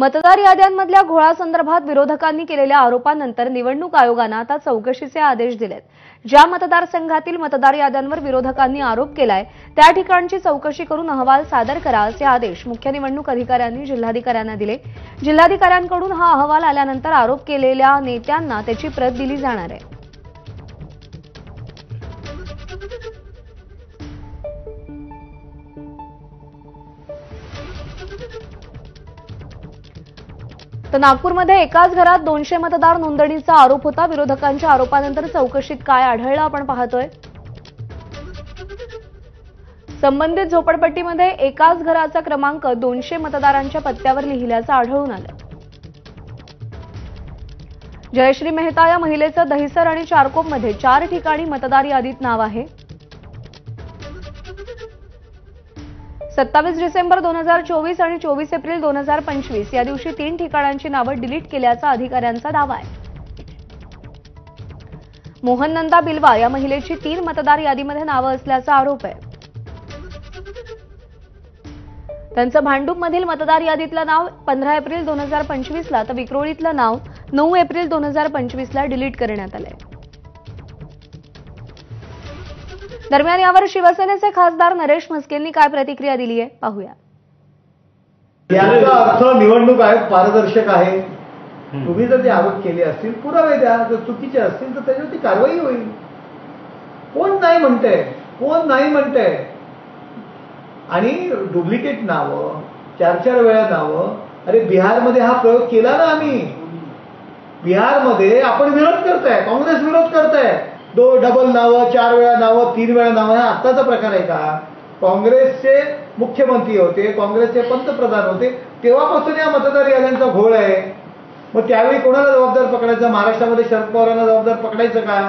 मतदार याद्यांमधल्या घोळासंदर्भात विरोधकांनी केलेल्या आरोपांनंतर निवडणूक आयोगानं आता चौकशीचे आदेश दिलेत। ज्या मतदारसंघातील मतदार याद्यांवर विरोधकांनी आरोप केलाय त्या ठिकाणची चौकशी करून अहवाल सादर करा असे आदेश मुख्य निवडणूक अधिकाऱ्यांनी जिल्हाधिकाऱ्यांना दिले। जिल्हाधिकाऱ्यांकडून हा अहवाल आल्यानंतर आरोप केलेल्या नेत्यांना त्याची प्रत दिली जाणार आहे। तर नागपूरमध्ये एकाच घरात 200 मतदार नोंदणीचा आरोप होता। विरोधकांच्या आरोपानंतर चौकशीत काय आढळलं आपण पाहतोय। संबंधित झोपडपट्टीमध्ये एकाच घराचा क्रमांक 200 मतदारांच्या पत्त्यावर लिहिल्याचं आढळून आलं। जयश्री मेहता या महिलेचं दहिसर आणि चारकोपमध्ये 4 ठिकाणी मतदार यादीत नाव आहे। 27 डिसेंबर 2024 आणि 24 एप्रिल 2025 या दिवशी 3 ठिकाणांची नावं डिलीट केल्याचा अधिकाऱ्यांचा दावा आहे। मोहन नंदा बिलवा या महिलेची 3 मतदार यादीमध्ये नावं असल्याचा आरोप आहे। त्यांचं भांडूपमधील मतदार यादीतलं नाव 15 एप्रिल 2025 ला तर विक्रोळीतलं नाव 9 एप्रिल 2025 ला डिलीट करण्यात आलंय। दरम्यान यावर शिवसेनेचे खासदार नरेश म्हस्केंनी काय प्रतिक्रिया दिली आहे पाहूया। याचा अर्थ निवडणूक आयोग पारदर्शक आहे। तुम्ही जर ते आरोप केले असतील पुरावे द्या, जर चुकीचे असतील तर त्याच्यावरती कारवाई होईल। कोण नाही म्हणतंय, कोण नाही म्हणतंय। आणि डुप्लिकेट नावं 4 वेळा नावं, अरे बिहारमध्ये हा प्रयोग केला ना आम्ही। बिहारमध्ये आपण विरोध करताय, काँग्रेस विरोध करताय। डबल नावं, 4 वेळा नावं, 3 वेळा नावं, हा आत्ताचा प्रकार आहे का? काँग्रेसचे मुख्यमंत्री होते, काँग्रेसचे पंतप्रधान होते, तेव्हापासून या मतदार याद्यांचा घोळ आहे। मग त्यावेळी कोणाला जबाबदार पकडायचं? महाराष्ट्रामध्ये शरद पवारांना जबाबदार पकडायचं का?